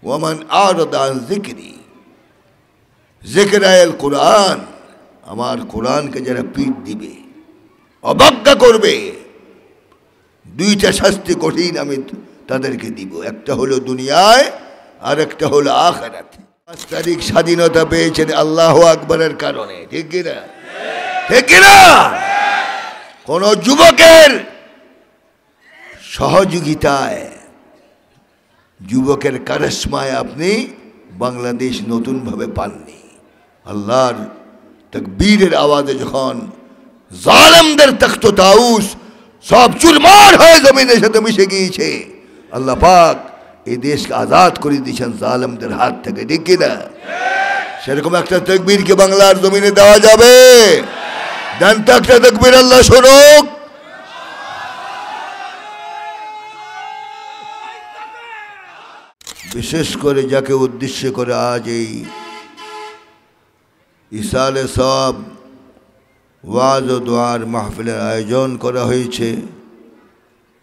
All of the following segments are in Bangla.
ওয়ামান আরাদা আন যিকরি, যিকরায়াল কুরআন, আমার কোরআনকে যারা পিঠ দিবে, অবজ্ঞা করবে, দুইটা শাস্তি কঠিন আমি তাদেরকে দিব। একটা হলো দুনিয়ায়, আর একটা হলো আখিরাতে। 5 তারিখ স্বাধীনতা পেয়েছেন আল্লাহু আকবরের কারণে, ঠিক কিনা? ঠিক কিনা? কোন যুবকের সহযোগিতায়, যুবকের কারিশমায় আপনি বাংলাদেশ নতুনভাবে পাননি। আল্লাহর তাকবীরের আওয়াজে যখন জালেমদের তখ্ত তাউস সব চুরমার হয়ে জমিনের সাথে মিশে গিয়েছে, আল্লাহ পাক এই দেশকে আজাদ করে দিয়েছেন জালেমদের হাত থেকে, ঠিক কিনা? সেরকম একটা তাকবীর কি বাংলার জমিনে দেওয়া যাবে? দেন তো একটা তাকবীর, আল্লাহ শুনুক। বিশেষ করে যাকে উদ্দেশ্য করে আজ এই ইসালে সব ওয়াজ ও দোয়ার মাহফিলের আয়োজন করা হয়েছে,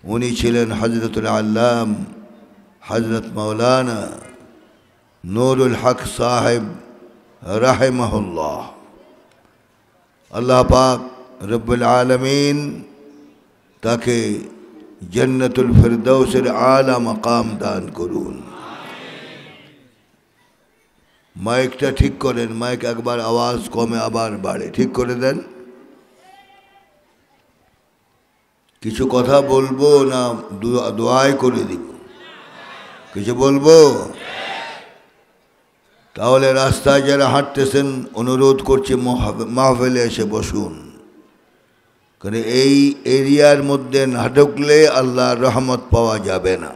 উনি ছিলেন হযরতুল আল্লাম হযরত মাওলানা নুরুল হক সাহেব রাহিমাহুল্লাহ। আল্লাহ পাক রব্বুল আলামিন তাকে জান্নাতুল ফিরদাউসের আলা মাকাম দান করুন। মাইকটা ঠিক করেন, মাইক একবার আওয়াজ কমে আবার বাড়ে, ঠিক করে দেন। কিছু কথা বলবো না দোয়াই করে দিব? কিছু বলবো? তাহলে রাস্তায় যারা হাঁটতেছেন অনুরোধ করছি মাহফিলে এসে বসুন, কারণ এই এরিয়ার মধ্যে না ঢুকলে আল্লাহর রহমত পাওয়া যাবে না।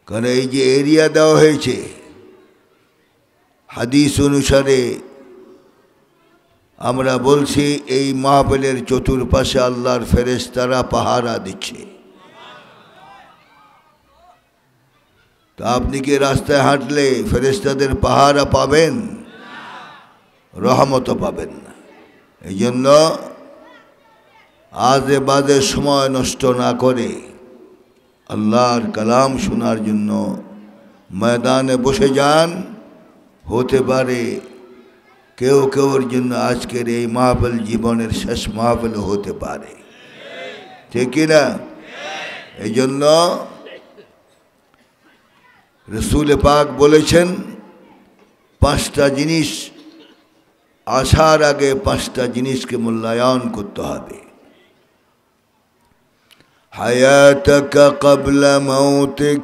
কারণ এই যে এরিয়া দেওয়া হয়েছে, হাদিস অনুসারে আমরা বলছি এই মাহফিলের চতুর্পাশে আল্লাহর ফেরেশতারা পাহারা দিচ্ছে। তা আপনি কি রাস্তায় হাঁটলে ফেরেশতাদের পাহারা পাবেন? রহমতও পাবেন না। এই জন্য আজে বাজে সময় নষ্ট না করে আল্লাহর কালাম শোনার জন্য ময়দানে বসে যান। হতে পারে কেউ কেউর জন্য আজকের এই মাহফিল জীবনের শেষ মাহফিল হতে পারে, ঠিক কিনা? এই জন্য রসুল পাক বলেছেন 5টা জিনিস আসার আগে 5টা জিনিসকে মূল্যায়ন করতে হবে। হায়াতাকা ক্বাবলা মাউতিক,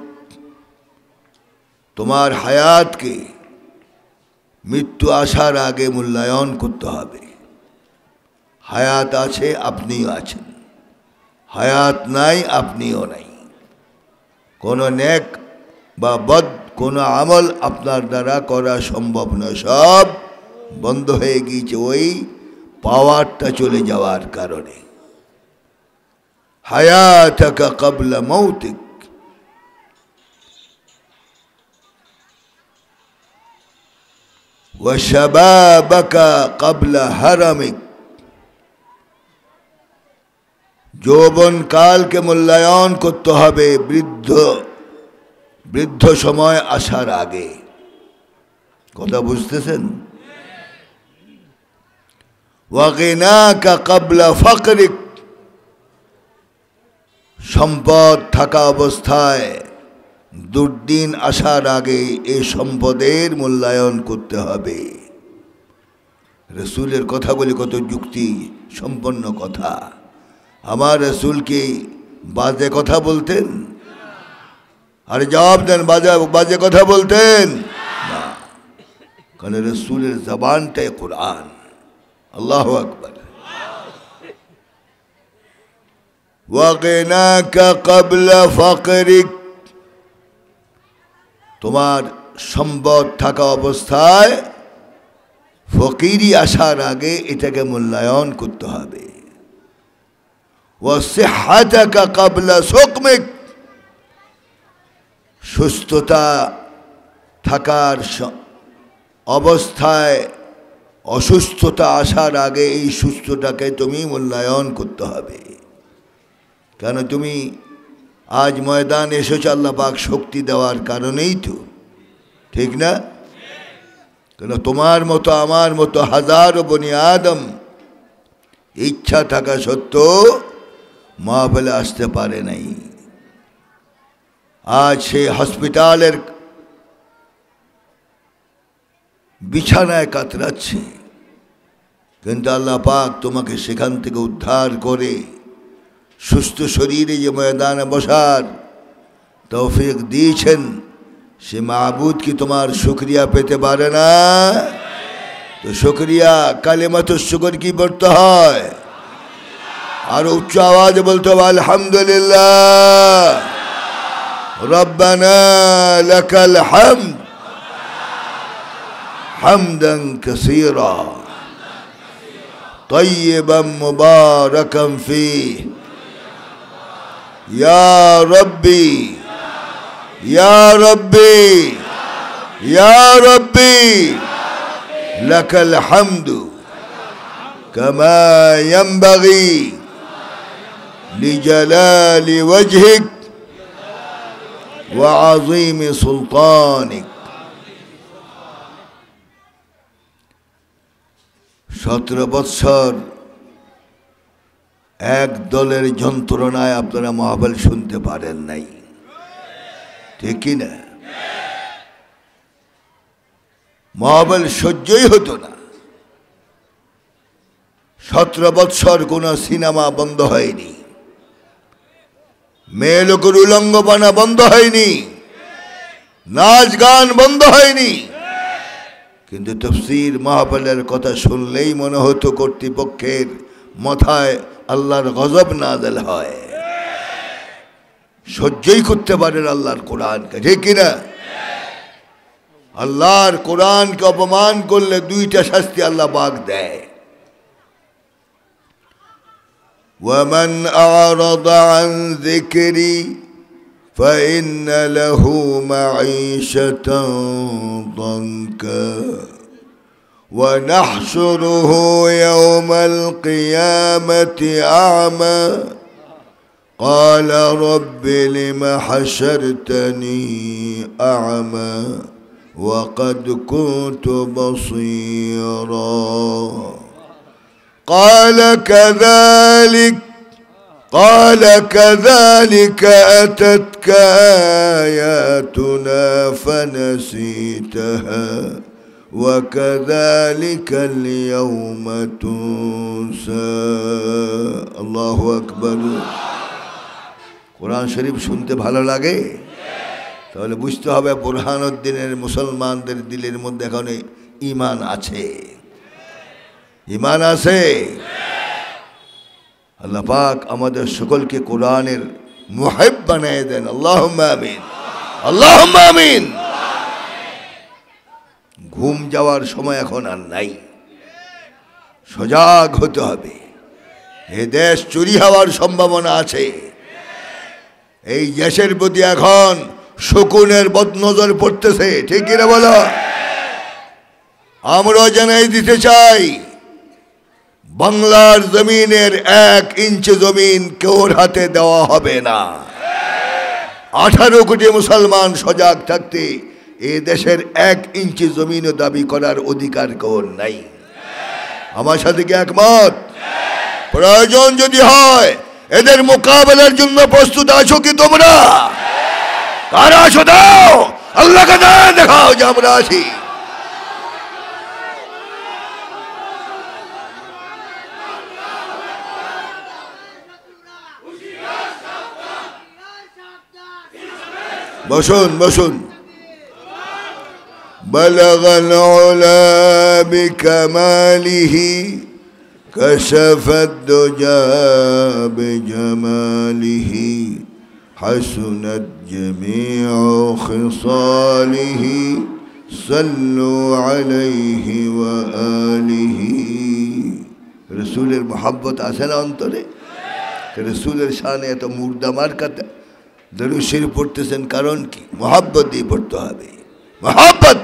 তোমার হায়াতকে মৃত্যু আসার আগে মূল্যায়ন করতে হবে। হায়াত আছে, আপনিও আছেন, হায়াত নাই, আপনিও নাই। কোনো নেক বা বদ কোনো আমল আপনার দ্বারা করা সম্ভব নয়, সব বন্ধ হয়ে গিয়েছে ওই পাওয়ারটা চলে যাওয়ার কারণে। হায়াতাকা ক্বাবলা মাউতিক, ওয়া শাবাবাকা ক্বাবলা হারামিক, যৌবন কালকে মূল্যায়ন করতে হবে বৃদ্ধ সময় আসার আগে। কথা বুঝতেছেন? ওয়া গিনাকা ক্বাবলা ফাকরিক, সম্পদ থাকা অবস্থায় দুর্দিন আসার আগে এই সম্পদের মূল্যায়ন করতে হবে। রসুলের কথাগুলি কত যুক্তি সম্পন্ন কথা। আমার রসুল কি বাজে কথা বলতেন? আরে জবাব দেন, বাজে কথা বলতেন না, কারণ রসুলের জবানটাই কোরআন। আল্লাহু আকবার। ওয়াগিনাকা ক্বাবলা ফাকরিক, তোমার সম্পদ থাকা অবস্থায় ফকিরি আসার আগে এটাকে মূল্যায়ন করতে হবে। ওয়াসিহ্হাতাকা ক্বাবলা সুকমিক, সুস্থতা থাকার অবস্থায় অসুস্থতা আসার আগে এই সুস্থতাকে তুমি মূল্যায়ন করতে হবে। কেন তুমি আজ ময়দানে এসেছে আল্লাহ পাক শক্তি দেওয়ার কারণেই তো, ঠিক না? কেন তোমার মতো আমার মতো হাজারো বনি আদম ইচ্ছা থাকা সত্ত্বেও মাহফিলে আসতে পারে নাই। আজ সেই হসপিটালের বিছানায় কাতরাচ্ছে, কিন্তু আল্লাহ পাক তোমাকে সেখান থেকে উদ্ধার করে সুস্থ শরীরে যে ময়দানে বসার তৌফিক দিয়েছেন, সে মাবুদ কি তোমার শুকরিয়া পেতে পারে না? তো শুকরিয়া কালিমাতুশ শুকর কি পড়তে হয়? আর উচ্চ আওয়াজে বলতে হবে আলহামদুলিল্লাহ রব্বানা লাকাল হামদ হামদান কাসীরা তাইয়িবান মুবারাকান ফীহি ইয়া রব্বি ইয়া রব্বি ইয়া রব্বি লাকাল হামদু কামা ইয়ানবাগি লিজালালি ওয়াজহিক ওয়া আযীমি সুলতানিক। 17 বৎসর এক দলের যন্ত্রণায় আপনারা মাহফিল শুনতে পারেন নাই, ঠিক কি না? মাহফিল সহ্যই হতো না। 17 বৎসর কোন সিনেমা বন্ধ হয়নি, মেয়ে লোকের উলঙ্গপনা বন্ধ হয়নি, নাচ গান বন্ধ হয়নি, কিন্তু তাফসীর মাহফিলের কথা শুনলেই মনে হতো কর্তৃপক্ষের মাথায় আল্লাহর গজব নাযিল হয়। সহ্যই করতে পারেন আল্লাহর কোরআনকে, ঠিক কিনা? আল্লাহর কোরআনকে অপমান করলে 2টা শাস্তি আল্লাহ পাক দেয়। ومن أعرض عن ذكري فإن له معيشة ضنكا ونحشره يوم القيامة أعمى قال رب لم حشرتني أعمى وقد كنت بصيرا قال كذلك أتتك آياتنا فنسيتها وكذلك اليوم تنسى الله أكبر। কোরআন শরীফ শুনতে ভালো লাগে? তাহলে বুঝতে হবে বুরহানুদ্দিনের মুসলমানদের দিলের মধ্যে এখন ঈমান আছে, ঈমান আছে। আল্লাহ পাক আমাদের সকলকে কোরআনের মুহিব বানিয়ে দেন, আল্লাহুম্মা আমিন, আল্লাহুম্মা আমিন। ঘুম যাওয়ার সময় এখন আর নাই, সজাগ হতে হবে। এ দেশ চুরি হওয়ার সম্ভাবনা আছে, এই দেশের প্রতি এখন শকুনের বদনজর পড়তেছে, ঠিক কিনা বলো? আমরা জানাই দিতে চাই, বাংলার জমিনের 1 ইঞ্চি জমিন কেউর হাতে দেওয়া হবে না। 18 কোটি মুসলমান সজাগ থাকতে এই দেশের 1 ইঞ্চি জমিনও দাবি করার অধিকার কেউর নাই। আমার সাথে কি একমত? প্রয়োজন যদি হয় এদের মোকাবেলার জন্য প্রস্তুত আছো কি তোমরা? কারা আছো দাও, আল্লাহকে দেখাও যে আমরা আছি। বসুন বসুন। بلغ العلا بكماله كشف الدجى بجماله حسنت جميع خصاله صلوا عليه وآله। রসুলের মোহাব্বত আছে না অন্তরে? রসুলের শানে এত মুর্দামার কথা দরুদ শরীফ পড়তেছেন, কারণ কি? মোহাব্বত দিয়ে পড়তে হবে। মোহাব্বত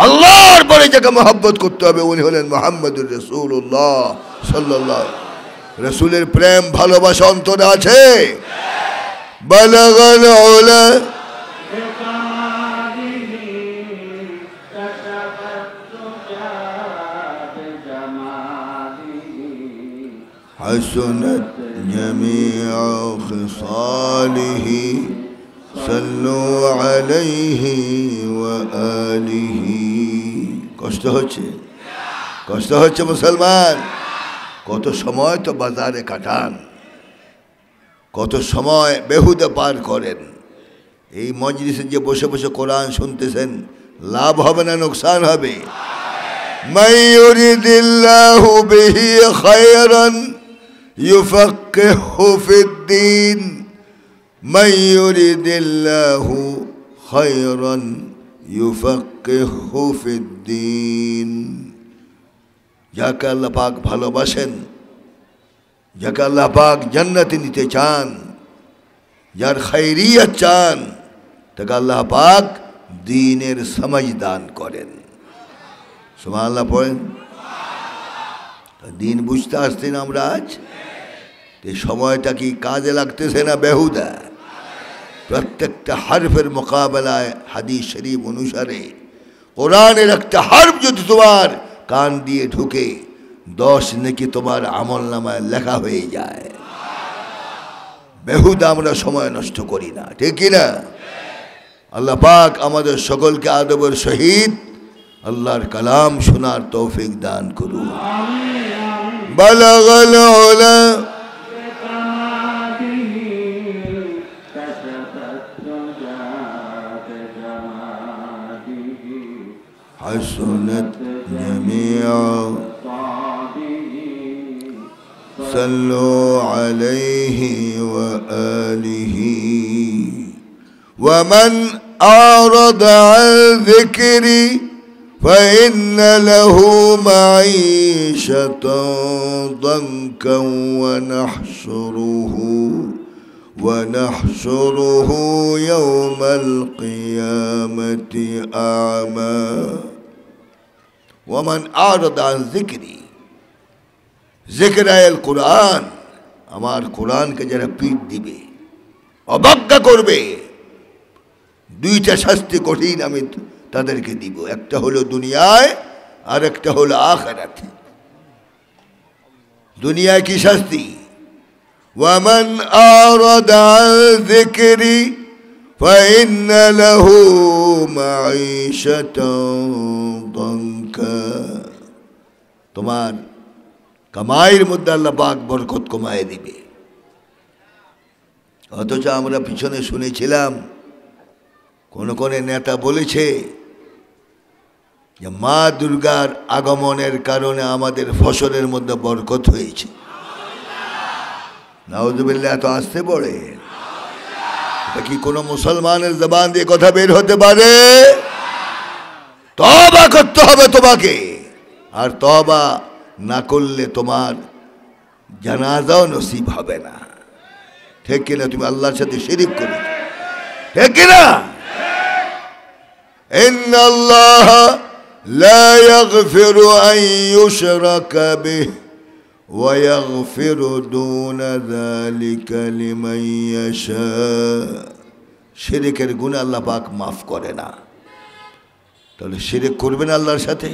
আল্লাহর পরে যাকে মোহাব্বত করতে হবে উনি হলেন মুহাম্মদুর রাসূলুল্লাহ সাল্লাল্লাহু। রসুলের প্রেম ভালোবাসা অন্তরে আছে? بلغ العلا حسنت جميع خصاله صلوا عليه وآله কষ্ট হচ্ছে মুসলমান কত সময় তো বাজারে কাটান কত সময় বেহুদা পার করেন এই মজলিসে যে বসে বসে কোরআন শুনতেছেন লাভ হবে না লোকসান হবে মাইয়ুরিদিল্লাহু বিহি খায়রান ইউফাক্কিহু ফিদ্দীন মাইয়ুরিদিল্লাহু খায়রান ইউফাক্কিহু ফিদ্দীন যাকে আল্লাহ পাক ভালোবাসেন যাকে আল্লাহ পাক জান্নাতে নিতে চান যার খায়রিয়ত চান তাকে আল্লাহ পাক দ্বীনের সমঝ দান করেন সুবহানাল্লাহ পড়েন দ্বীন বুঝতে আসছেন আমরা আজ এই সময়টা কি কাজে লাগতেছে না বেহুদা প্রত্যেকটা হরফের মোকাবেলায় হাদিস শরীফ অনুসারে কোরআনের একটা হরফ যদি তোমার কান দিয়ে ঢুকে 10 নেকি তোমার আমলনামায় লেখা হয়ে যায় বেহুদা আমরা সময় নষ্ট করি না ঠিক কি না আল্লাহ পাক আমাদের সকলকে আদবের সহিত আল্লাহর কালাম শোনার তৌফিক দান করুন বালাগাল উলা حسنت جميع صلوا عليه وآله ومن أعرض عن ذكري فإن له معيشة ضنكا ونحشره يوم القيامة أعمى ومن أعرض عن ذكري ذكر القرآن আমার কোরআনকে যারা পিঠ দিবে অবজ্ঞা করবে দুইটা শাস্তি কঠিন আমি তাদেরকে দিব একটা হলো দুনিয়ায় আর একটা হলো আখিরাতে দুনিয়ায় কি শাস্তি ومن أعرض عن ذكري فإن له معيشة ضنكا তোমার কামাইয়ের মধ্যে আল্লাহ পাক বরকত কমায় দিবে অথচ আমরা পিছনে শুনেছিলাম কোন কোন নেতা বলেছে যে মা দুর্গার আগমনের কারণে আমাদের ফসলের মধ্যে বরকত হয়েছে নাউযুবিল্লাহ তো আসতে পড়ে এটা কি কোনো মুসলমানের জবান দিয়ে কথা বের হতে পারে তওবা করতে হবে তোমাকে আর তওবা না করলে তোমার জানাজাও নসিব হবে না ঠিক কিনা তুমি আল্লাহর সাথে শিরক করো ঠিক কিনা ইন্নাল্লাহ লা ইয়াগফিরু আন ইউশরাকা বিহি ويغفر دون ذلك لمن يشاء শিরকের গুনাহ আল্লাহ পাক maaf করে না তাহলে শিরক করবেন আল্লাহর সাথে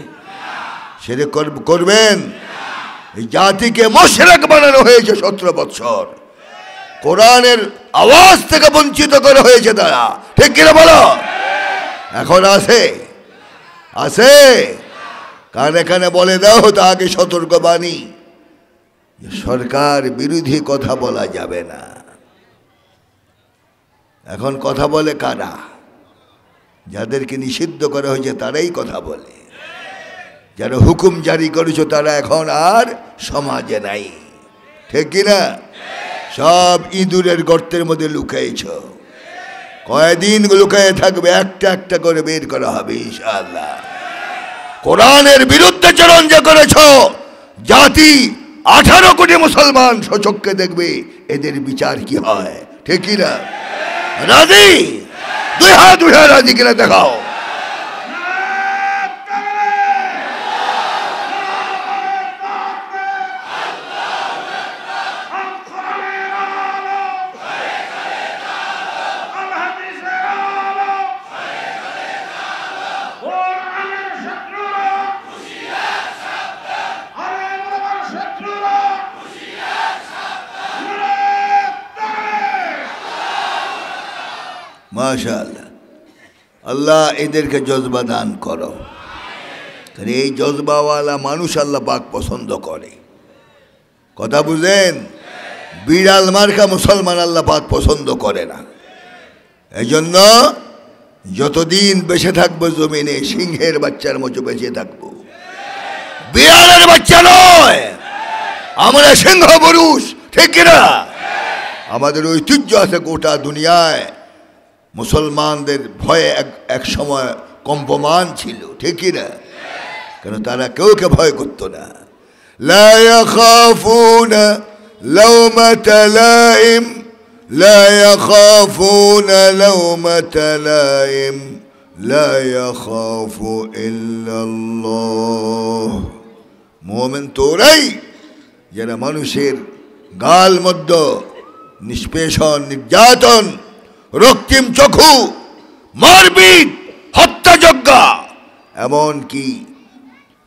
শিরক করবেন এই জাতিকে মুশরিক বানানো হয়েছে 17 বছর কোরআনের আওয়াজ থেকে বঞ্চিত করা হয়েছে তারা ঠিক কি না বলো এখন আছে কানে কানে বলে দাও তো আগে সতর্কবাণী সরকার বিরোধী কথা বলা যাবে না এখন কথা বলে কারা যাদেরকে নিষিদ্ধ করা হয়েছে তারাই কথা বলে যারা হুকুম জারি করেছে তারা এখন আর সমাজে নাই ঠিক কি না সব ইঁদুরের গর্তের মধ্যে লুকাইছ কয়দিন লুকায়ে থাকবে একটা একটা করে বের করা হবে ইনশাআল্লাহ কোরআনের বিরুদ্ধে চরণ যে করেছ জাতি 18 কোটি মুসলমান সচক্ষে দেখবে এদের বিচার কি হয় ঠিক কি না রাজি দুই হাত রাজি কিনা দেখাও মাশাআল্লাহ। আল্লাহ এদেরকে জজবা দান করো। এই জজবাওয়ালা মানুষ আল্লাহ পাক পছন্দ করে। কথা বুঝেন? বিড়াল মার্কা মুসলমান আল্লাহ পাক পছন্দ করে না। এই জন্য যতদিন বেঁচে থাকবো জমিনে সিংহের বাচ্চার মতো বেঁচে থাকবো, বিড়ালের বাচ্চা নয়। আমরা সিংহ পুরুষ, ঠিক না? আমাদের ঐতিহ্য আছে গোটা দুনিয়ায়। মুসলমানদের ভয়ে এক সময় কম্পমান ছিল, ঠিক না? কেন তারা কেউকে ভয় করতো না। লা ইয়াখাফুনা লাওমাতা লাইম, লা ইয়াখাফুনা লাওমাতা লাইম, লা ইয়াখাফু ইল্লাল্লাহ। মুমিন তোরাই যারা মানুষের গাল মধ্য নিষ্পেষণ, নির্যাতন, রক্তিম চক্ষু, মারপিট, হত্যাযজ্ঞ, এমনকি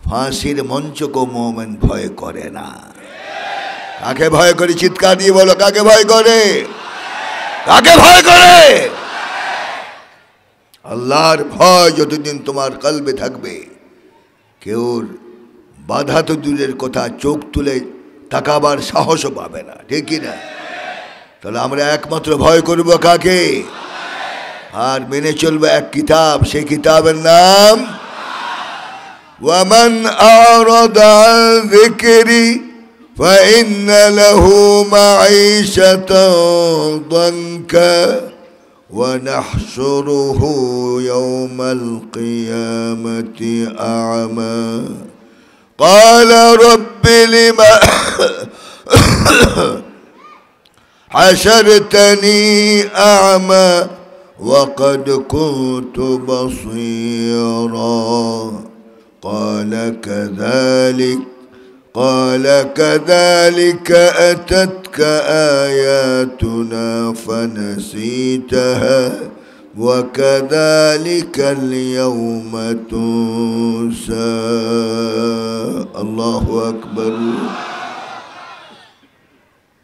ফাঁসির মঞ্চকে মুমিন ভয় করে না। কাকে ভয় করে? চিৎকার দিয়ে বলো, কাকে ভয় করে? কাকে ভয় করে? আল্লাহর ভয় যতদিন তোমার কলবে থাকবে, কেউর বাধা তো দূরের কথা, চোখ তুলে তাকাবার সাহসও পাবে না, ঠিক না? তাহলে আমরা একমাত্র ভয় করব কাকে? আর মেনে চলবে এক কিতাব, সেই কিতাবের নাম ওয়ামান আরাদা আন যিকরি ফাইন্না লাহু মাঈশাতান দানকা ওয়া নাহশুরুহু ইয়াওমাল কিয়ামাতি আ'মা ক্বালা রাব্বি লিমা حشرتني أعمى وقد كنت بصيرا قال كذلك أتتك آياتنا فنسيتها وكذلك اليوم تنسى الله أكبر।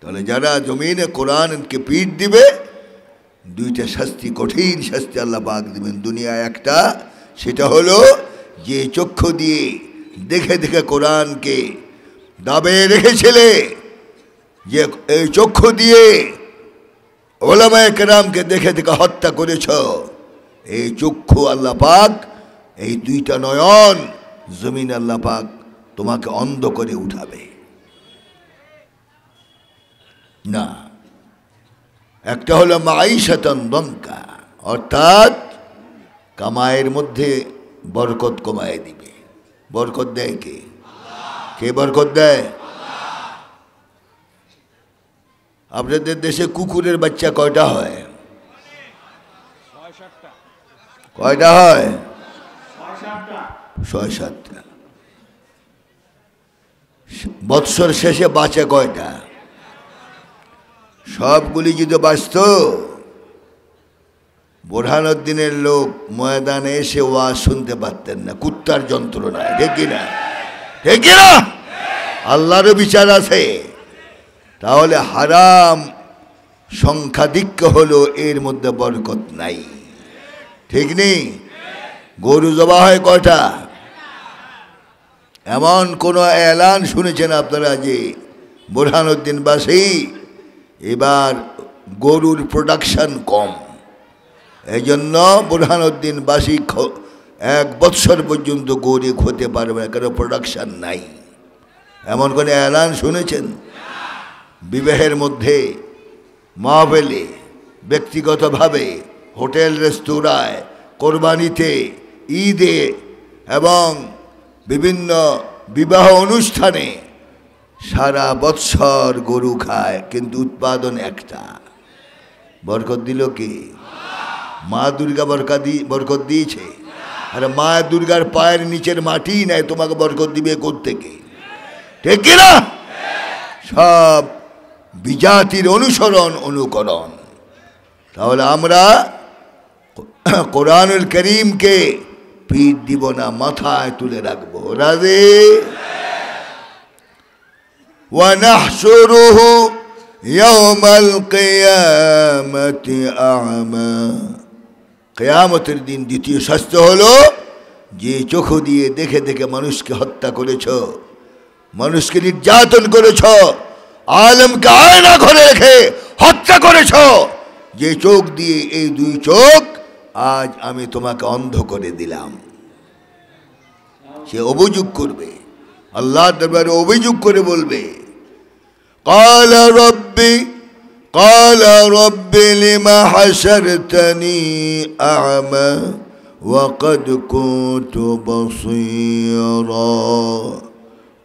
তাহলে যারা জমিনে কোরআনকে পিঠ দিবে, দুইটা শাস্তি, কঠিন শাস্তি আল্লাহ পাক দিবেন। দুনিয়ায় একটা, সেটা হলো যে চক্ষু দিয়ে দেখে দেখে কোরআনকে দাবে রেখেছিলে, যে এই চক্ষু দিয়ে ওলামায়ে কেরামকে দেখে দেখে হত্যা করেছ, এই চক্ষু আল্লাহ পাক, এই দুইটা নয়ন জমিন আল্লাহ পাক তোমাকে অন্ধ করে উঠাবে না। একটা হলো মাঈশাতান দানকা, অর্থাৎ কামাইয়ের মধ্যে বরকত কমায় দিবে। বরকত দেয় কে? কে বরকত দেয়? আপনাদের দেশে কুকুরের বাচ্চা কয়টা হয়? কয়টা হয়? 6-7টা। বৎসর শেষে বাঁচে কয়টা? সবগুলি যদি বাঁচত, বোরহানুদ্দিনের লোক ময়দানে এসে ওয়াজ শুনতে পারতেন না, কুত্তার যন্ত্রণায়, ঠিক কিনা? ঠিক কিনা? আল্লাহরও বিচার আছে। তাহলে হারাম সংখ্যাধিক্য হলো, এর মধ্যে বরকত নাই, ঠিক নেই? গরু জবা হয় কয়টা? এমন কোন এলান শুনেছেন আপনারা যে বোরহানুদ্দিনবাসী এবার গরুর প্রোডাকশন কম, এই জন্য বোরহানুদ্দিনবাসী 1 বৎসর পর্যন্ত গরু হতে পারবে না, কারণ প্রোডাকশন নাই? এমন কোন এলান শুনেছেন? বিবাহের মধ্যে, মাহফিলে, ব্যক্তিগতভাবে, হোটেল রেস্তোরাঁয়, কোরবানিতে, ঈদে এবং বিভিন্ন বিবাহ অনুষ্ঠানে সারা বৎসর গরু খায়, কিন্তু উৎপাদন একটা। বরকত দিল কি? মা দুর্গা বরকত দিয়েছে। আর মা দুর্গার পায়ের নিচের মাটি নাই, তোমাকে বরকত দিবে কোত্থেকে? ঠিক কিনা? সব বিজাতির অনুসরণ, অনুকরণ। তাহলে আমরা কোরআনুল করিমকে পিঠ দিব না, মাথায় তুলে রাখবো। রাজি? ওয়ানাহশুরুহু ইয়াওমাল কিয়ামাতি আ'মা কিয়ামতের দিন দ্বিতীয় শাস্তি হলো যে চোখ দিয়ে দেখে দেখে মানুষকে হত্যা করেছ, মানুষকে নির্যাতন করেছ, আলেমকে আয়না ঘরে রেখে হত্যা করেছ, যে চোখ দিয়ে, এই দুই চোখ আজ আমি তোমাকে অন্ধ করে দিলাম। সে অভিযোগ করবে, আল্লাহর দরবারে অভিযোগ করে বলবে, قال رب لما حشرتني أعمى وقد كنت بصيرا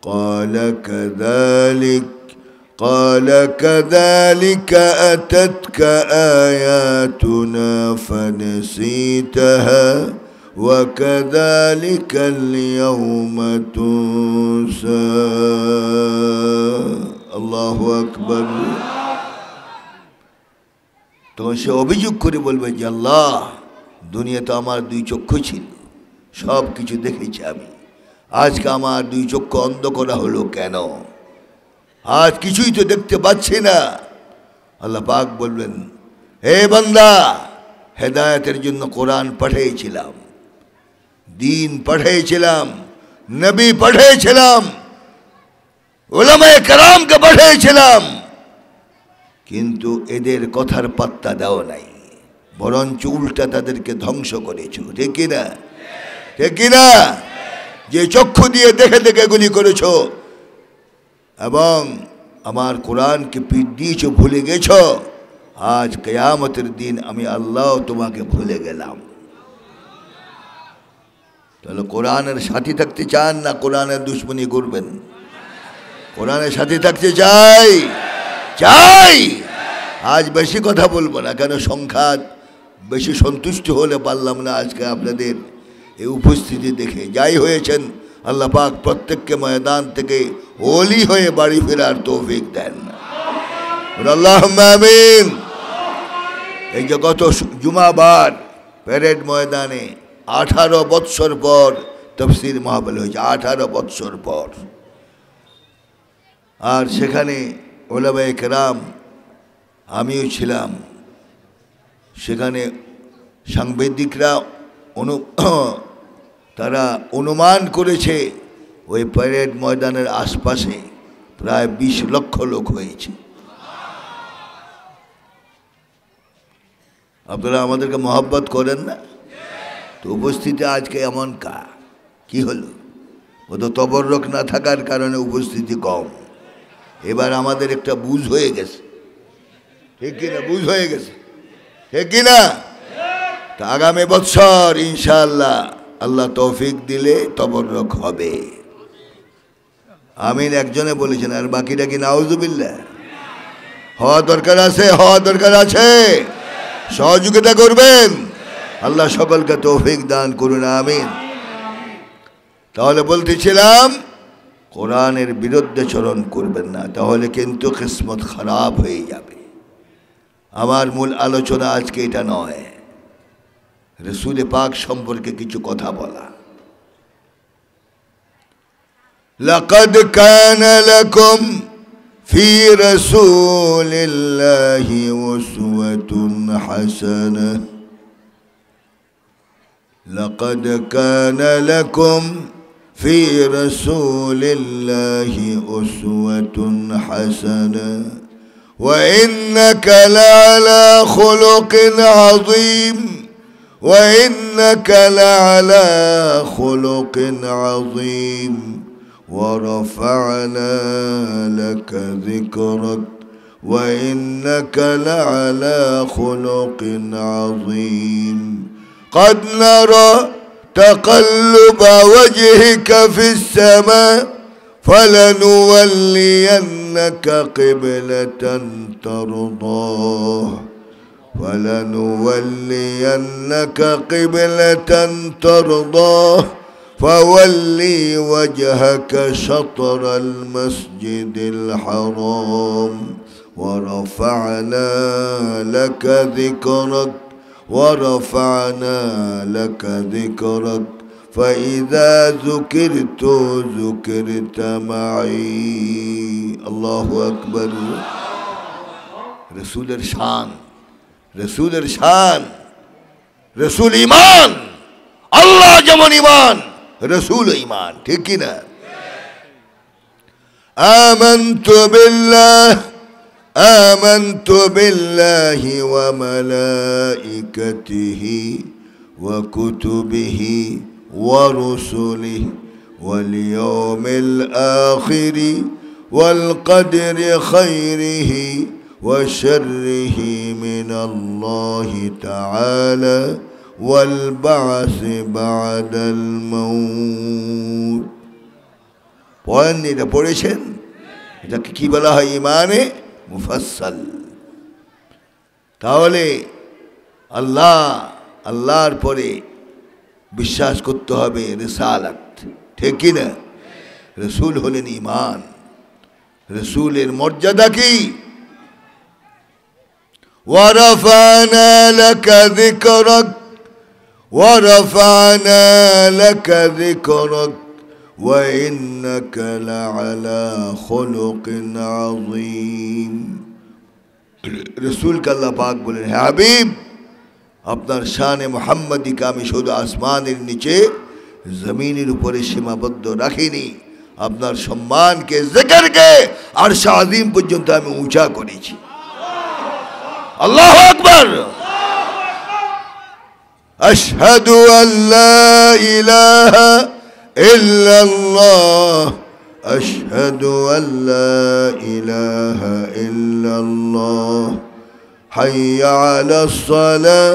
قال كذلك أتتك آياتنا فنسيتها وكذلك اليوم تنسى الله أكبر। তখন সে অভিযোগ করে বলবে যে আল্লাহ, দুনিয়াতে আমার দুই চক্ষু ছিল, সব কিছু দেখেছি আমি, আজকে আমার দুই চক্ষু অন্ধ করা হলো কেন? আজ কিছুই তো দেখতে পাচ্ছি না। আল্লাহ পাক বলবেন, হে বান্দা, হেদায়েতের জন্য কোরআন পাঠিয়েছিলাম, দিন পাঠিয়েছিলাম, নবী পাঠিয়েছিলাম, উলামায়ে কেরামকে পাঠিয়েছিলাম, কিন্তু এদের কথার পাত্তা দাও নাই, বরঞ্চ উল্টা তাদেরকে ধ্বংস করেছ। ঠিক কিনা? ঠিক কিনা? যে চক্ষু দিয়ে দেখে দেখে এগুলি করেছ এবং আমার কোরআনকে পিঠ দিয়েছ, ভুলে গেছ, আজ কিয়ামতের দিন আমি আল্লাহ তোমাকে ভুলে গেলাম। তাহলে কোরআনের সাথী থাকতে চান না কোরআনের দুশ্মনী করবেন? কোরআনের সাথী থাকতে চাই। আজ বেশি কথা বলবো না, কেন সংখ্যা বেশি সন্তুষ্ট হলে পারলাম না আজকে আপনাদের এই উপস্থিতি দেখে। যাই হয়েছেন, আল্লাহ পাক প্রত্যেককে ময়দান থেকে ওলি হয়ে বাড়ি ফেরার তৌফিক দেন। আল্লাহুম্মা আমিন। এই যে গত জুমাবার প্যারেড ময়দানে 18 বৎসর পর তাফসীর মাহফিল হয়েছে, 18 বৎসর পর। আর সেখানে উলামায়ে কেরাম, আমিও ছিলাম সেখানে। সাংবাদিকরা তারা অনুমান করেছে ওই প্যারেড ময়দানের আশপাশে প্রায় 20 লক্ষ লোক হয়েছে। আপনারা আমাদেরকে মহব্বত করেন না তো? উপস্থিতি আজকে এমন কি হলো? ও তো তবররক না থাকার কারণে উপস্থিতি কম। এবার আমাদের একটা বুঝ হয়ে গেছে, ঠিক কিনা? বুঝ হয়ে গেছে, ঠিক কিনা? তা আগামী বছর ইনশাআল্লাহ আল্লাহ তৌফিক দিলে তবররক হবে। আমিন একজনে বলেছেন, আর বাকিটা কি নাউজুবিল্লাহ? হওয়া দরকার আছে, হওয়া দরকার আছে। সহযোগিতা করবেন, আল্লাহ সকলকে তৌফিক দান করুন, আমিন। তাহলে বলতেছিলাম, কোরআনের বিরুদ্ধে চরণ করবেন না, তাহলে কিন্তু কিসমত খারাপ হয়ে যাবে। আমার মূল আলোচনা আজকে এটা নয়, রাসূল পাক সম্পর্কে কিছু কথা বলা। লাকাদ কানা লাকুম ফি রাসূলিল্লাহি উসওয়াতুন হাসানাহ। লাকাদ কানা লাকুম في رسول الله أسوة حسنة وإنك لعلى خلق عظيم وإنك لعلى خلق عظيم ورفعنا لك ذكرك وإنك لعلى خلق عظيم قد نرى تقلب وجهك في السماء فلنولينك قبلة ترضاه فلنولينك قبلة ترضاه فولي وجهك شطر المسجد الحرام ورفعنا لك ذكرك ورفعنا لك ذكرك فإذا ذكرت ذكرت معي الله أكبر رسول الشان رسول الشان রসুল ঈমান, আল্লাহ যেমন ঈমান রসুল ঈমান, ঠিক কি না? আমানতু বিল্লাহি ওয়া মালাইকাতিহি ওয়া কুতুবিহি ওয়া রুসুলিহি ওয়াল ইয়াউমিল আখিরি ওয়াল কদরি খাইরিহি ওয়া শাররিহি মিনাল্লাহি তাআলা ওয়াল বা'সি বা'দাল মাউত। পড়েননি? এটা পড়েছেন? এটাকে কি বলা হয়? ইমানে মুফাসসাল। তাহলে আল্লাহর পরে বিশ্বাস করতে হবে রিসালাত, ঠিক কি না? রসুল হলেন ঈমান। রসুলের মর্যাদা কি? ওয়ারাফানা লাকা যিকরাক ওয়ারাফানা লাকা যিকরাক ওয়া ইন্নাকা লাআলা খুলুকিন আযীম। রসুলকে আল্লাহ পাক বলেন, হে হাবিব, আপনার শানে মুহাম্মদীকে আমি শুধু আসমানের নিচে জমিনের উপরে সীমাবদ্ধ রাখিনি, আপনার সম্মানকে জিকিরকে আরশ আযীম পর্যন্ত আমি উঁচা করেছি। আল্লাহু আকবার। আশহাদু আল্লা ইলাহা ইল্লাল্লাহ আশহাদু আল্লা ইলাহা ইল্লাল্লাহ হাইয়া আলাস সালাহ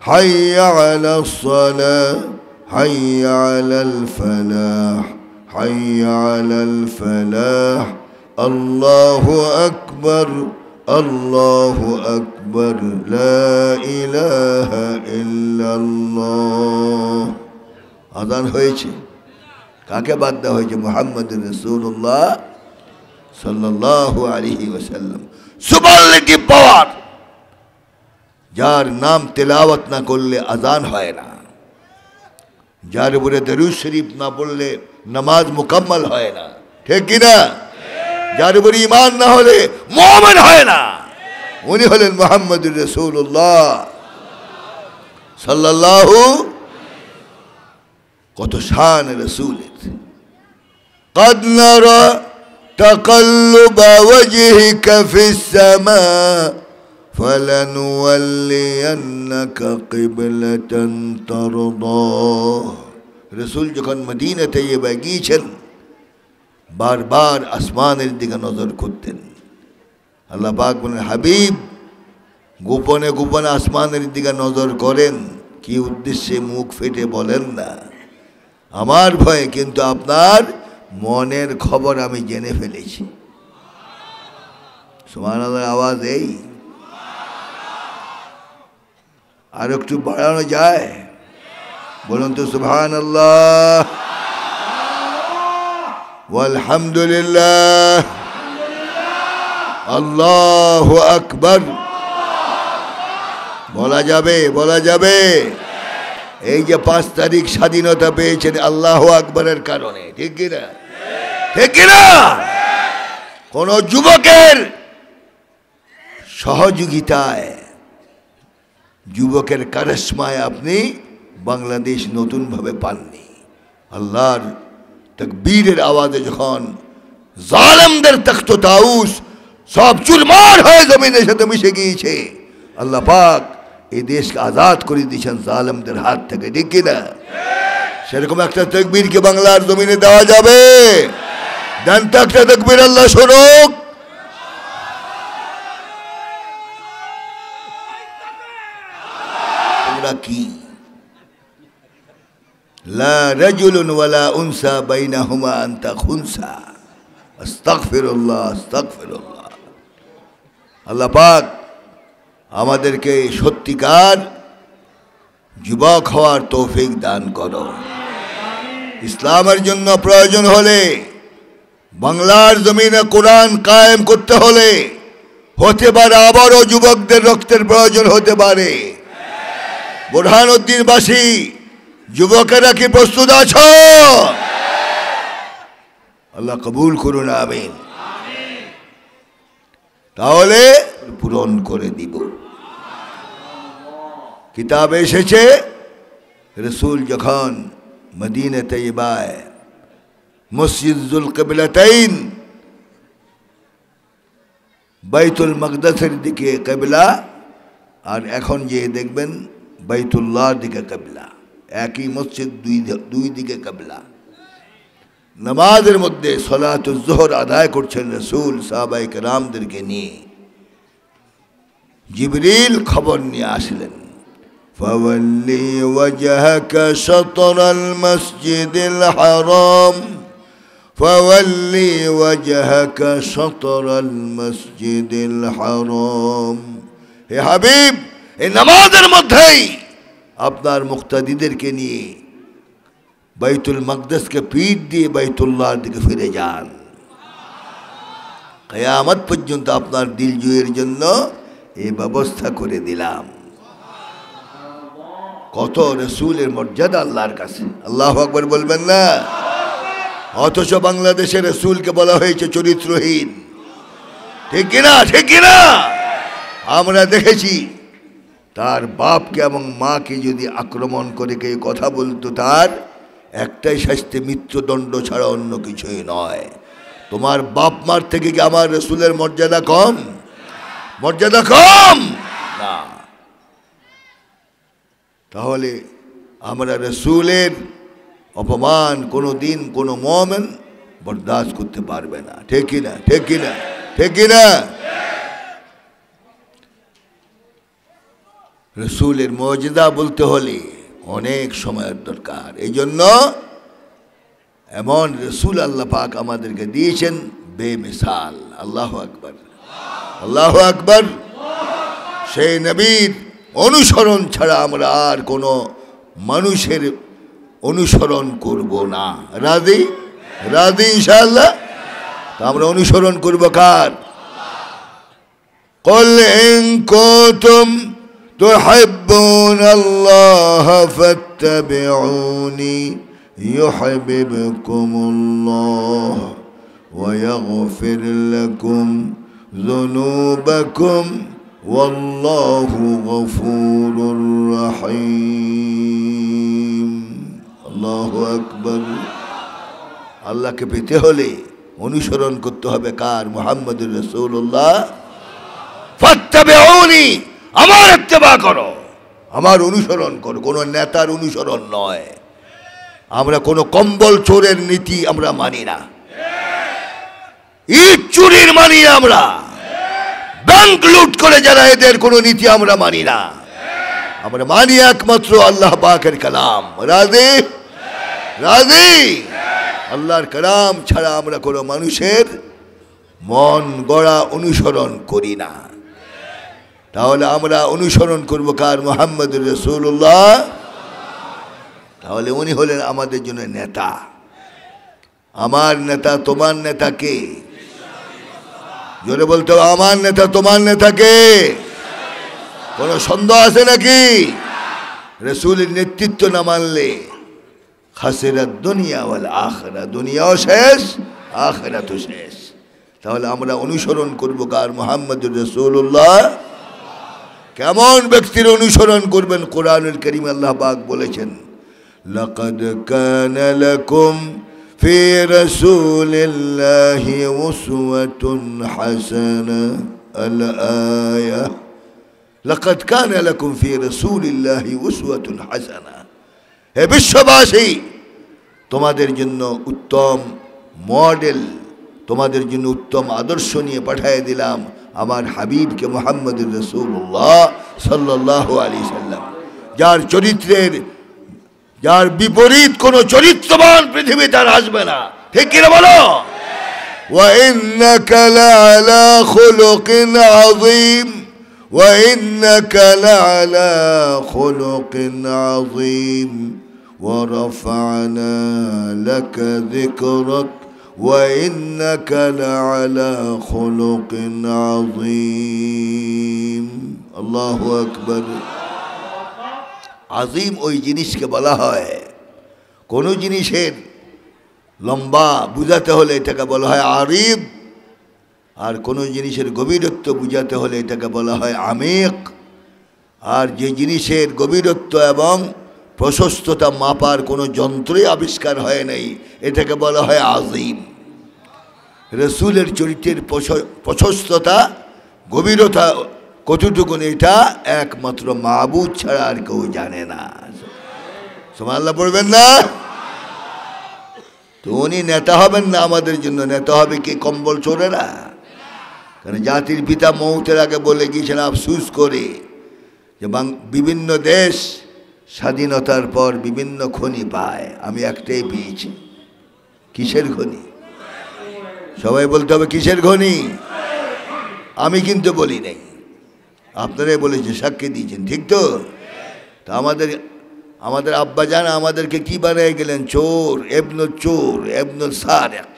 হাইয়া আলাস সালাহ হাইয়া আলাল ফালাহ হাইয়া আলাল ফালাহ আল্লাহু আকবার আল্লাহু আকবার লা ইলাহা ইল্লাল্লাহ। আযান হয়েছে, কাকে বাদ দেওয়া হয়েছে? মুহাম্মদুর রাসূলুল্লাহ সাল্লাল্লাহু আলাইহি ওয়াসাল্লাম। সুবহানাল্লাহি পাওয়ার, যার নাম তেলাওয়াত না করলে আযান হয় না, যার উপরে দরুদ শরীফ না পড়লে নামাজ মুকাম্মাল হয় না, ঠিক কি না? যার উপরে ঈমান না হলে মুমিন হয় না। উনি হলেন মুহাম্মদুর রাসূলুল্লাহ সাল্লাল্লাহু। কত শান রাসূলের। قد نرى تقلب وجهك في السماء فلنولينك قبلة ترضاها। রাসূল যখন মদিনা তৈয়বা গিয়েছেন বারবার আসমানের দিকে নজর করতেন। আল্লাহ পাক বলেন, হাবিব, গোপনে গোপনে আসমানের দিকে নজর করেন, কি উদ্দেশ্যে মুখ ফেটে বলেন না, আমার ভয়ে কিন্তু আপনার মনের খবর আমি জেনে ফেলেছি। সুবহানাল্লাহ আওয়াজ এই আর একটু বাড়ানো যায়? বলুন তো সুবহানাল্লাহ ওয়ালহামদুলিল্লাহ আল্লাহু আকবার। বলা যাবে? বলা যাবে? এই যে 5 তারিখ স্বাধীনতা পেয়েছেন আল্লাহু আকবরের কারণে, ঠিক কিনা? ঠিক কিনা? কোন যুবকের সহযোগিতায়, যুবকের কারিশমায় আপনি বাংলাদেশ নতুনভাবে পাননি। আল্লাহর তাকবীরের আওয়াজে যখন জালেমদের তখ্ত তাউস সব চুরমার হয়ে জমিনের সাথে মিশে গিয়েছে, আল্লাহ পাক এই দেশকে আজাদ করে দিয়েছেন জালেমদের হাত থেকে, ঠিক কিনা? সেরকম একটা তাকবীর কি বাংলার জমিনে দেওয়া যাবে? দেন তো একটা তাকবীর, আল্লাহ শুনুক। তোমরা কি লা রাজুলুন ওয়ালা উনসা বাইনাহুমা আনতা খুনসা আস্তাগফিরুল্লাহ আস্তাগফিরুল্লাহ। আল্লাহ পাক আমাদেরকে সত্যিকার যুবক হওয়ার তৌফিক দান করো। ইসলামের জন্য প্রয়োজন হলে, বাংলার জমিনে কোরআন কায়েম করতে হলে হতে পারে আবারও যুবকদের রক্তের প্রয়োজন হতে পারে। বুরহানুদ্দিনবাসী যুবকেরা কি প্রস্তুত আছো? আল্লাহ কবুল করুন, আমিন। তাহলে পূরণ করে দিব। কিতাবে এসেছে রসুল যখন মদিনা তৈবায় মসজিদ যুল কিবলাতাইন বাইতুল মাকদাসের দিকে কিবলা, আর এখন যে দেখবেন বাইতুল্লাহর দিকে কিবলা, একই মসজিদ দুই দিকে কিবলা। নামাজের মধ্যে সালাতুল যোহর আদায় করছেন রসুল সাহাবায়ে কেরামদেরকে নিয়ে। জিবরিল খবর নিয়ে আসলেন, ফাওয়াল্লি ওয়াজহাকা শাতরাল মাসজিদিল হারাম, ফাওয়াল্লি ওয়াজহাকা শাতরাল মাসজিদিল হারাম। হে হাবিব, এই নামাজের মধ্যেই আপনার মুক্তাদিদেরকে নিয়ে বাইতুল মাকদাসকে পিঠ দিয়ে বাইতুল্লাহর দিকে ফিরে যান। কিয়ামত পর্যন্ত আপনার দিল জয়ের জন্য এই ব্যবস্থা করে দিলাম। কত রসুলের মর্যাদা আল্লাহর কাছে, আল্লাহু আকবার বলবেন না? অথচ বাংলাদেশের রসুলকে বলা হয়েছে চরিত্রহীন। ঠিক কিনা? ঠিক কিনা? আমরা দেখেছি তার বাপকে এবং মাকে যদি আক্রমণ করে কেউ কথা বলতো, তার একটাই শাস্তি, মৃত্যুদণ্ড ছাড়া অন্য কিছুই নয়। তোমার বাপ মার থেকে কি আমার রসুলের মর্যাদা কম? মর্যাদা কম না। তাহলে আমরা রসুলের অপমান কোনো দিন কোনো মুমিন বরদাস্ত করতে পারবে না। ঠিক কিনা? ঠিক কিনা? ঠিক কিনা? রসুলের মর্যাদা বলতে হলে অনেক সময়ের দরকার। এই জন্য এমন রসুল আল্লাহ পাক আমাদেরকে দিয়েছেন বেমিসাল। আল্লাহু আকবার, আল্লাহু আকবার। সেই নবীর অনুসরণ ছাড়া আমরা আর কোনো মানুষের অনুসরণ করব না। রাজি? রাজি ইনশাআল্লাহ? তা আমরা অনুসরণ করব কার? কুল ইন কুনতুম তুহিব্বুনাল্লাহ ফাত্তাবিউনি ইউহিব্বুকুমুল্লাহ ওয়া ইয়াগফির লাকুম যুনুবাকুম ওয়াল্লাহু গফুরুর রহিম। আল্লাহু আকবার। আল্লাহকে পেতে হলে অনুসরণ করতে হবে কার? মুহাম্মদুর রাসূলুল্লাহ। ফাত্তাবিউনি, আমার ইত্তেবা করো, আমার অনুসরণ করো, কোনো নেতার অনুসরণ নয়। আমরা কোনো কম্বল চোরের নীতি আমরা মানি না, ইট চুরির মানি না, আমরা ব্যাংক লুট করে যারা এদের কোনো নীতি আমরা মানি না। আমরা মানি একমাত্র আল্লাহ পাকের কালাম। রাজি? রাজি? আল্লাহর কালাম ছাড়া আমরা কোনো মানুষের মন গড়া অনুসরণ করি না। তাহলে আমরা অনুসরণ করব কার? মুহাম্মদুর রাসূলুল্লাহ। তাহলে উনি হলেন আমাদের জন্য নেতা। আমার নেতা তোমার নেতা কে? জোরে বলতে হবে, আমার নেতা তোমার নেতা কে? কোনো সন্দেহ আছে নাকি? রাসূলের নেতৃত্ব না মানলে খাসিরাত দুনিয়া ওয়াল আখিরা, দুনিয়াও শেষ, আখিরাতও শেষ। তাহলে আমরা অনুসরণ করব কার? মুহাম্মদুর রাসূলুল্লাহ। কেমন ব্যক্তির অনুসরণ করবেন? কোরআনুল কারীম আল্লাহ পাক বলেছেন, লাকাদ কানা লাকুম ফি রাসূলিল্লাহি উসওয়াতুন হাসানাহ। আল আয়া, লাকাদ কানা লাকুম ফি রাসূলিল্লাহি উসওয়াতুন হাসানাহ। হে বিশ্ববাসী, তোমাদের জন্য উত্তম মডেল, তোমাদের জন্য উত্তম আদর্শ নিয়ে পাঠিয়ে দিলাম আমার হাবিবকে মুহাম্মদুর রাসূলুল্লাহ সাল্লাল্লাহু আলাইহি সাল্লাম, যার চরিত্রের, যার বিপরীত কোনো চরিত্রবান পৃথিবীতে আর আসবে না। ঠিক কিনা বলো? ওয়া ইন্নাকা লাআলা খুলুকিন আযীম, ওয়া ইন্নাকা লাআলা খুলুকিন আযীম, ওয়া রাফা'না লাকা যিকরাক, وإنك لعلى خلق عظيم। الله أكبر। আজিম ওই জিনিসকে বলা হয়, কোনো জিনিসের লম্বা বুঝাতে হলে এটাকে বলা হয় আরিদ, আর কোনো জিনিসের গভীরত্ব বুঝাতে হলে এটাকে বলা হয় আমিক, আর যে জিনিসের গভীরত্ব এবং প্রশস্ততা মাপার কোনো যন্ত্রই আবিষ্কার হয় নাই, এটাকে বলা হয় আজিম। রসুলের চরিত্রের প্রশস্ততা গভীরতা কতটুকুন এটা একমাত্র মাবুদ ছাড়া আর কেউ জানে না। সুবহানাল্লাহ পড়বেন না? তো উনি নেতা হবেন না আমাদের জন্য, নেতা হবে কি কম্বল চোরেরা? কারণ জাতির পিতা মৌতের আগে বলে গিয়েছেন আফসুস করে যে বিভিন্ন দেশ স্বাধীনতার পর বিভিন্ন খনি পায়, আমি একটাই পেয়েছি। কিসের খনি? সবাই বলতে হবে কিসের খনি? আমি কিন্তু বলি নাই, আপনারাই বলেছে, সাক্ষী দিয়েছেন, ঠিক তো? তা আমাদের আব্বা জান আমাদেরকে কি বানিয়ে গেলেন? চোর, এবনুল সারেক।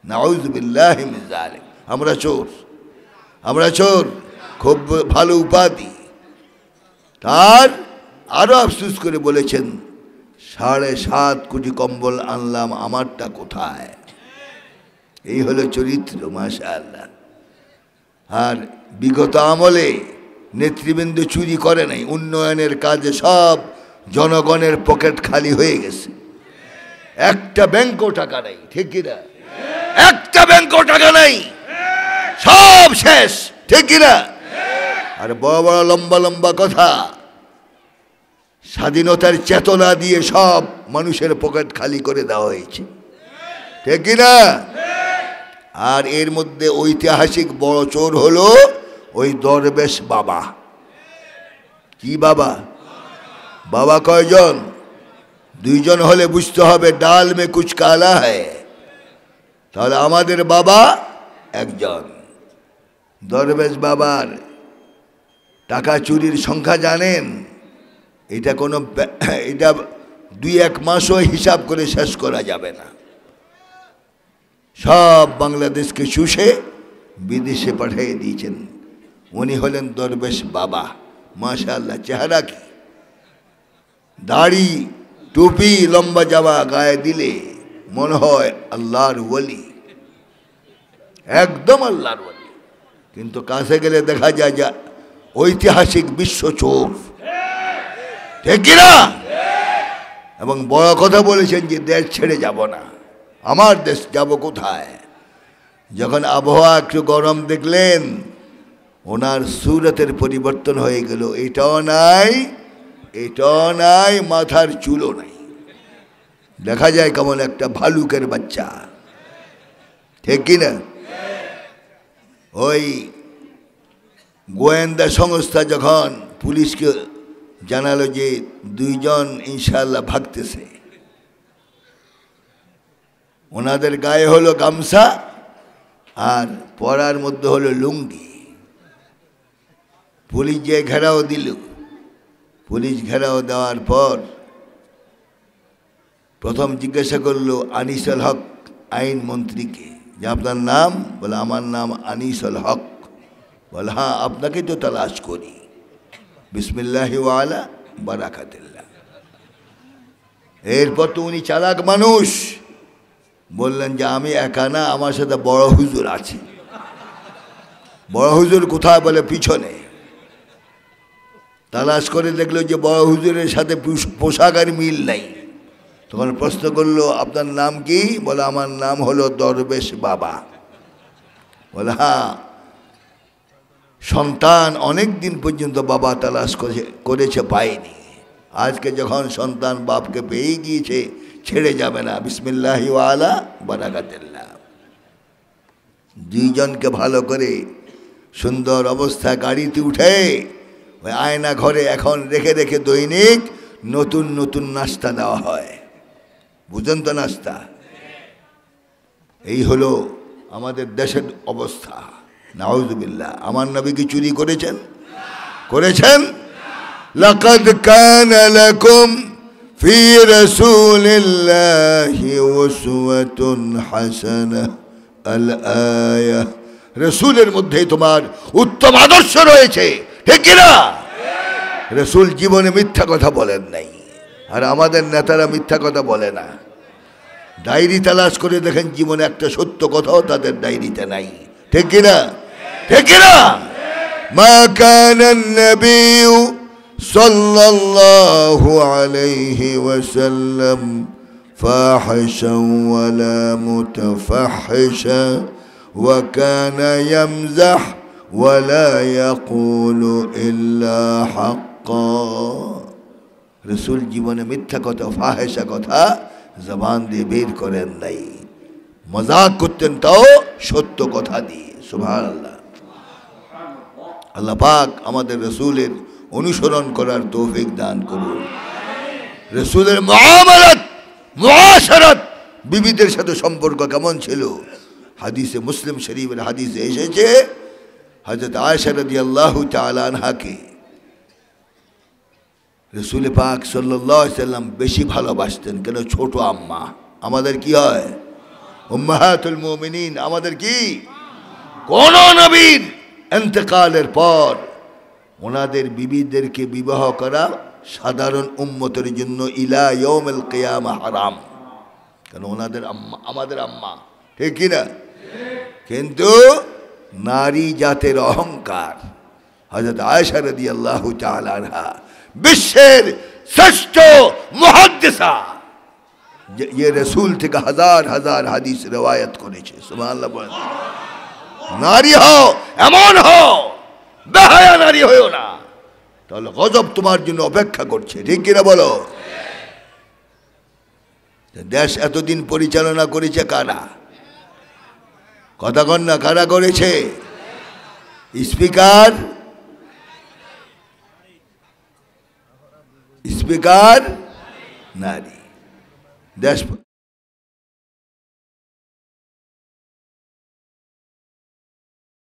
নাউযু বিল্লাহি মিন যালিক। আমরা চোর, খুব ভালো উপাধি। তার আরো আফসোস করে বলেছেন 7.5 কোটি কম্বল আনলাম, আমারটা কোথায়? এই হলো চরিত্র, মাশাআল্লাহ। আর বিগত আমলে নেতৃবৃন্দ চুরি করে নাই, উন্নয়নের কাজে সব জনগণের পকেট খালি হয়ে গেছে, একটা ব্যাংকও টাকা নাই, ঠিক কিনা? একটা ব্যাংকও টাকা নাই, সব শেষ, ঠিক কিনা? আর বড় বড় লম্বা লম্বা কথা, স্বাধীনতার চেতনা দিয়ে সব মানুষের পকেট খালি করে দেওয়া হয়েছে, ঠিক কিনা? আর এর মধ্যে ঐতিহাসিক বড় চোর হলো ওই দরবেশ বাবা। কি বাবা? বাবা কয়জন? 2 জন হলে বুঝতে হবে ডাল মে কুছ কালা হ্যায়। তাহলে আমাদের বাবা একজন। দরবেশ বাবার টাকা চুরির সংখ্যা জানেন? এটা 2-1 মাসও হিসাব করে শেষ করা যাবে না। সব বাংলাদেশকে চুষে বিদেশে পাঠিয়ে দিয়েছেন। উনি হলেন দরবেশ বাবা, মাশাআল্লাহ। চেহারা কি, দাড়ি, টুপি, লম্বা জামা গায়ে দিলে মনে হয় আল্লাহর ওলি, একদম আল্লাহর ওলি। কিন্তু কাছে গেলে দেখা যায় যে ঐতিহাসিক বিশ্ব চোর, ঠিক কিনা? এবং বড় কথা বলেছেন যে দেশ ছেড়ে যাব না। আমার দেশ যাব কোথায়? যখন আবহাওয়া একটু গরম দেখলেন, ওনার সুরতের পরিবর্তন হয়ে গেল। এটাও নাই, মাথার চুলও নাই, দেখা যায় কেমন একটা ভালুকের বাচ্চা, ঠিক কিনা? ওই গোয়েন্দা সংস্থা যখন পুলিশকে জানালো যে 2 জন ইনশাআল্লাহ ভাগতেছে, ওনাদের গায়ে হলো গামছা আর পরার মধ্যে হলো লুঙ্গি। পুলিশ যে ঘেরাও দিল, পুলিশ ঘেরাও দেওয়ার পর প্রথম জিজ্ঞাসা করলো আনিসুল হক আইন মন্ত্রীকে যে আপনার নাম? বলে আমার নাম আনিসুল হক। বলে হ্যাঁ, আপনাকে তো তালাশ করি। বিসমিল্লাহি ওয়া আলা বারাকাতিল্লাহ। এরপর তো উনি চালাক মানুষ, বললেন যে আমি একা না, আমার সাথে বড় হুজুর আছে। বড় হুজুর কোথায়? বলে পিছনে। তালাশ করে দেখলো যে বড় হুজুরের সাথে পোশাকের মিল নাই। তখন প্রশ্ন করলো আপনার নাম কি? বলে আমার নাম হলো দরবেশ বাবা। বলে হ্যাঁ, সন্তান অনেক দিন পর্যন্ত বাবা তালাশ করেছে, পায়নি। আজকে যখন সন্তান বাপকে পেয়ে গিয়েছে, ছেড়ে যাবে না। বিসমিল্লাহি ওয়া আলা বারাকাতিল্লাহ। 2 জনকে ভালো করে সুন্দর অবস্থায় গাড়িতে উঠে ওই আয়না ঘরে এখন রেখে রেখে দৈনিক নতুন নতুন নাস্তা দেওয়া হয়। বুঝেন তো নাস্তা? এই হলো আমাদের দেশের অবস্থা। নাউযুবিল্লাহ। আমার নবী কি চুরি করেছেন? লাকাদ কানা লাকুম ফি রাসূলিল্লাহি উসওয়াতুন হাসানাহ। আল আয়া। রাসূলের মধ্যে তোমার উত্তম আদর্শ রয়েছে, ঠিক কিনা? রাসূল জীবনে মিথ্যা কথা বলেন নাই, আর আমাদের নেতারা মিথ্যা কথা বলে না। ডায়েরি তালাশ করে দেখেন, জীবনে একটা সত্য কথাও তাদের ডায়েরিতে নাই, ঠিক কিনা? মা কানা আন-নাবিয়্যু सल्लल्लाहु अलैहि वसल्लम फाहिशा वला मुतफहिशा व काना यमज़ह वला यक़ूलु इल्ला हक़्क़ा। रसूल जीवने मिथ्या कथा फाहिशा कथा जबान दिए बेर करें नहीं, मजाक करतें ताओ सत्य कथा दिए। सुबहानाल्लाह। আল্লাহ পাক আমাদের রাসূলের অনুসরণ করার তৌফিক দান করুন। রাসূলের মুআমালাত মুআশারাত বিবিদের সাথে সম্পর্ক কেমন ছিল? হাদিসে মুসলিম শরীফের হাদিসে এসেছে হযরত আয়েশা রাদিয়াল্লাহু তাআলা আনহাকে রাসূল পাক সাল্লাল্লাহু আলাইহি সাল্লাম বেশি ভালোবাসতেন। কেন? ছোট আম্মা। আমাদের কি হয়? উম্মাহাতুল মুমিনিন। আমাদের কি? কোন নবীর ইন্তেকালের পর ওনাদের বিবিদেরকে বিবাহ করা সাধারণ উম্মতের জন্য ইলা ইয়াউমিল কিয়ামা হারাম। কেন? ওনাদের আম্মা আমাদের আম্মা, ঠিক কি না? কিন্তু নারী জাতের অহংকার। হযরত আয়েশা রাদিয়াল্লাহু তাআলা আনহা বিশ্বের শ্রেষ্ঠ মুহাদ্দিসা, ये रसूल থেকে হাজার হাজার হাদিস রওয়ায়াত করেছে। সুবহানাল্লাহ বলেন। নারী হও, এমন হও, বেহায়া নারী হইও না, তাহলে গজব তোমার জন্য অপেক্ষা করছে, ঠিক কিনা বলো? দেশ এতদিন পরিচালনা করেছে কারা? কথা কন না, কারা করেছে? স্পিকার নারী। দেশ